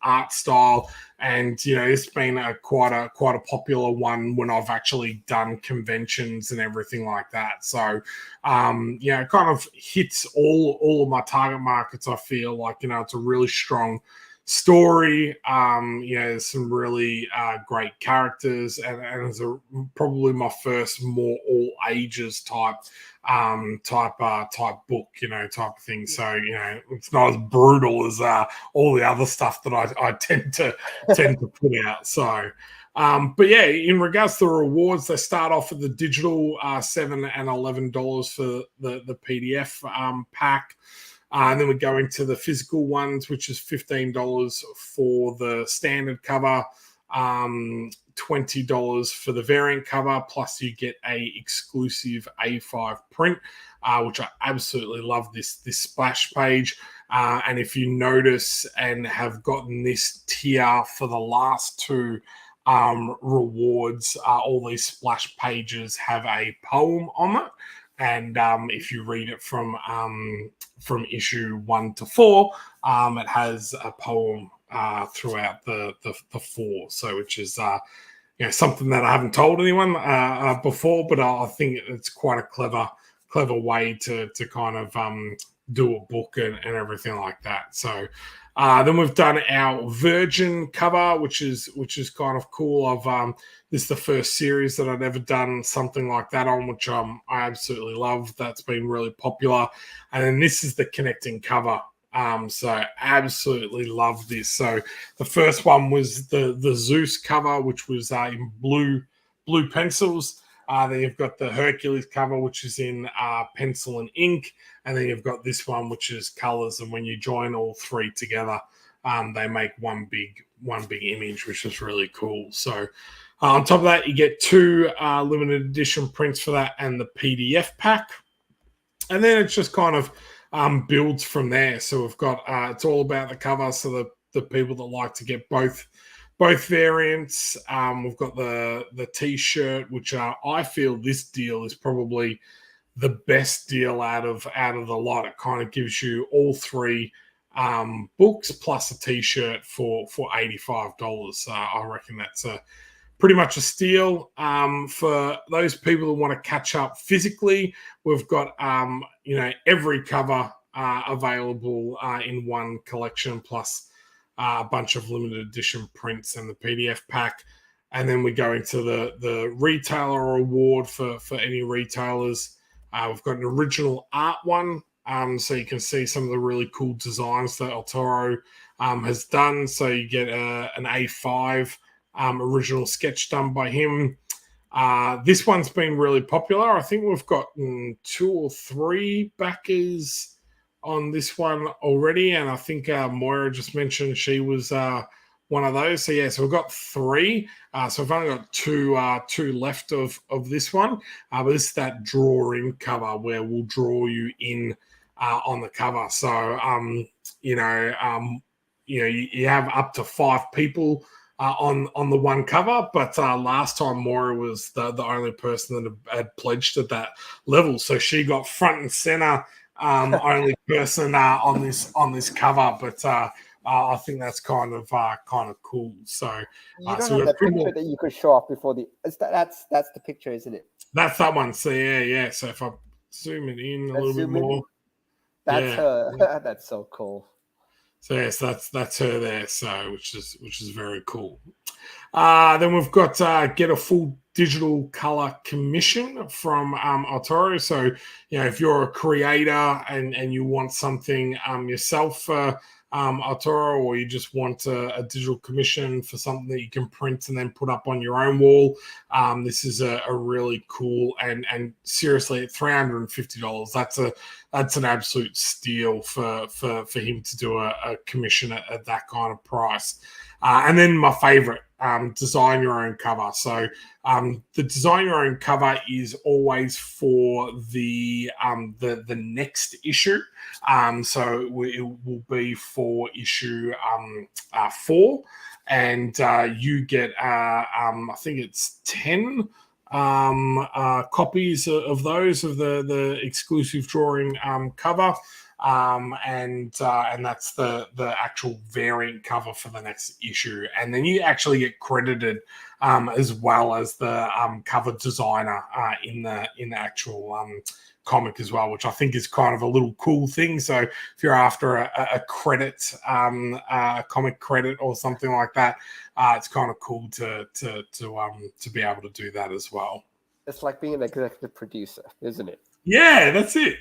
art style, and it's been quite a popular one when I've actually done conventions and everything like that. So it kind of hits all of my target markets. I feel like it's a really strong story. There's some really great characters, and it's probably my first more all ages type book, type of thing. So it's not as brutal as all the other stuff that I tend to put out. So but yeah, in regards to the rewards, they start off at the digital $7 and $11 for the PDF pack. And then we go into the physical ones, which is $15 for the standard cover, $20 for the variant cover, plus you get a exclusive A5 print, which I absolutely love this splash page. And if you notice and have gotten this tier for the last 2 rewards, all these splash pages have a poem on it. And if you read it from issue 1 to 4, it has a poem throughout the 4. So, which is something that I haven't told anyone before, but I think it's quite a clever way to kind of do a book and everything like that. So then we've done our Virgin cover, which is kind of cool. This is the first series that I've ever done something like that on, which I absolutely love. That's been really popular. And then this is the connecting cover. So absolutely love this. So the first one was the Zeus cover, which was in blue pencils. Then you've got the Hercules cover, which is in pencil and ink. And then you've got this one, which is colors. And when you join all 3 together, they make one big image, which is really cool. So on top of that, you get 2 limited edition prints for that and the PDF pack. And then it's just kind of builds from there. So we've got it's all about the cover. So the people that like to get both variants. We've got the T-shirt, which I feel this deal is probably the best deal out of the lot. It kind of gives you all 3 books plus a T-shirt for $85. I reckon that's pretty much a steal. For those people who want to catch up physically, we've got every cover available in one collection, plus a bunch of limited edition prints and the PDF pack. And then we go into the retailer award for any retailers. We've got an original art one, so you can see some of the really cool designs that Arturo has done. So you get an A5 original sketch done by him. This one's been really popular. I think we've gotten 2 or 3 backers on this one already, and I think Moira just mentioned she was one of those. So yeah, so we've got 3. So we've only got 2 left of this one. But this is that draw-in cover where we'll draw you in on the cover. So you have up to 5 people on the one cover, but last time Moira was the only person that had pledged at that level, so she got front and center, only person on this cover. But I think that's kind of cool. So you don't so have that picture that you could show off before that's the picture, isn't it? That's that one. So yeah. So if I zoom it in a little bit more, that's her. That's so cool. So yes, that's her there. So which is very cool. Then we've got get a full digital color commission from Altoro. So if you're a creator and you want something yourself for Altoro, or you just want a digital commission for something that you can print and then put up on your own wall, this is a really cool and seriously at $350. That's an absolute steal for him to do a commission at that kind of price. And then my favorite, design your own cover. So the design your own cover is always for the next issue. So it will be for issue 4, and you get I think it's 10 copies of those of the exclusive drawing cover. And that's the actual variant cover for the next issue, and then you actually get credited as well as the cover designer in the actual comic as well, which I think is kind of a little cool thing. So if you're after a credit, a comic credit or something like that, it's kind of cool to be able to do that as well. It's like being an executive producer, isn't it? Yeah, that's it.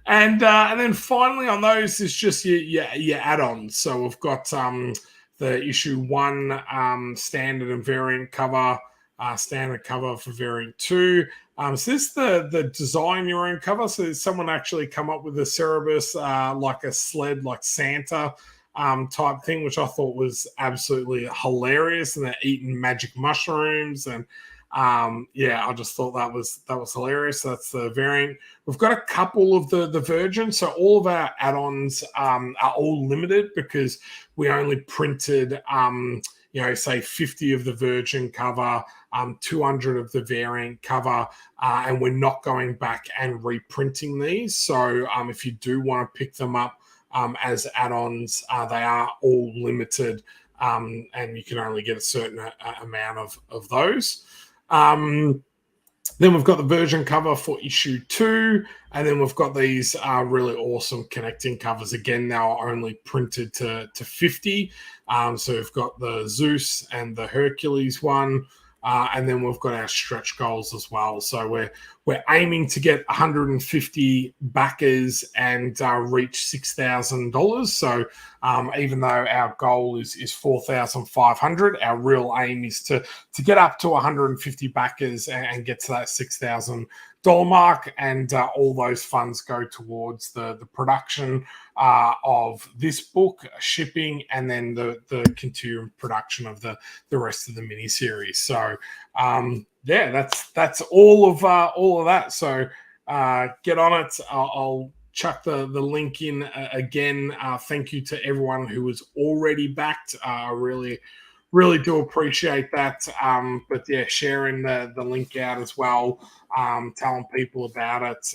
And then finally on those is just your add-ons. So we've got the issue 1 standard and variant cover, standard cover for variant 2. So this is the design your own cover. So someone actually come up with a Cerebus like a sled, like Santa type thing, which I thought was absolutely hilarious. And they're eating magic mushrooms and I just thought that was hilarious. That's the variant. We've got a couple of the Virgin, so all of our add-ons are all limited because we only printed say 50 of the Virgin cover, 200 of the variant cover, and we're not going back and reprinting these. So if you do want to pick them up as add-ons, they are all limited, and you can only get a certain amount of those. Then we've got the Virgin cover for issue 2, and then we've got these really awesome connecting covers. Again, now only printed to 50. So we've got the Zeus and the Hercules one, and then we've got our stretch goals as well. So we're aiming to get 150 backers and reach $6,000. So even though our goal is $4,500, our real aim is to get up to 150 backers and get to that $6,000 mark, and all those funds go towards the production of this book, shipping, and then the continuing production of the rest of the miniseries. So that's all of that. So get on it. I'll chuck the link in again. Thank you to everyone who was already backed. I really do appreciate that. But yeah, sharing the link out as well, telling people about it,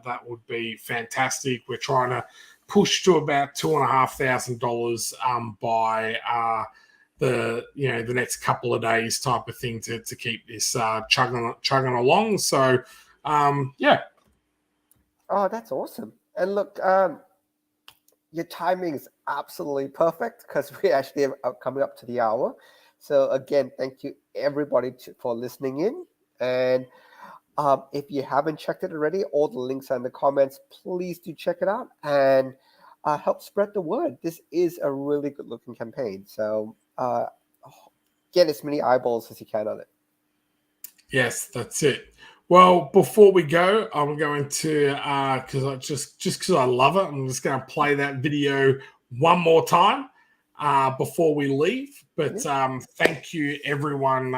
that would be fantastic. We're trying to push to about $2,500 by the next couple of days type of thing to keep this chugging along. So yeah. Oh, that's awesome. And look, your timing is absolutely perfect because we actually are coming up to the hour. So again, thank you everybody for listening in. And if you haven't checked it already, all the links are in the comments. Please do check it out and help spread the word. This is a really good looking campaign. So get as many eyeballs as you can on it. Yes, that's it. Well, before we go, I'm going to, because I love it, I'm just going to play that video one more time. before we leave. But thank you, everyone,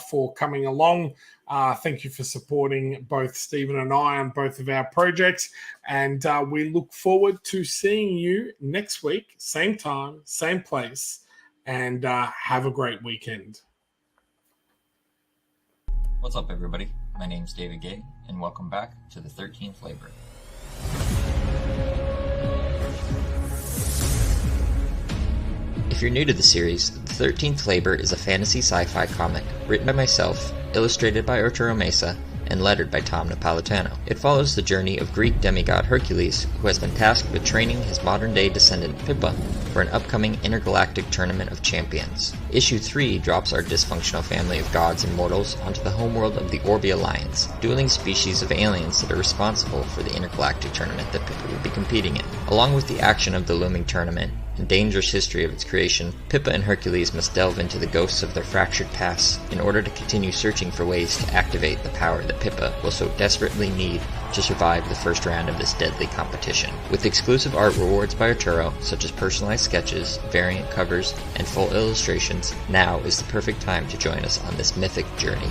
for coming along. Thank you for supporting both Stephen and I on both of our projects. And we look forward to seeing you next week, same time, same place. And have a great weekend. What's up, everybody? My name's David Gay, and welcome back to the 13th Flavor. If you're new to the series, The 13th Flavor is a fantasy sci-fi comic written by myself, illustrated by Arturo Mesa, and lettered by Tom Napolitano. It follows the journey of Greek demigod Hercules, who has been tasked with training his modern-day descendant Pippa for an upcoming intergalactic tournament of champions. Issue 3 drops our dysfunctional family of gods and mortals onto the homeworld of the Orbi Alliance, dueling species of aliens that are responsible for the intergalactic tournament that Pippa will be competing in. Along with the action of the looming tournament, and dangerous history of its creation, Pippa and Hercules must delve into the ghosts of their fractured pasts in order to continue searching for ways to activate the power that Pippa will so desperately need to survive the first round of this deadly competition. With exclusive art rewards by Arturo, such as personalized sketches, variant covers, and full illustrations, now is the perfect time to join us on this mythic journey.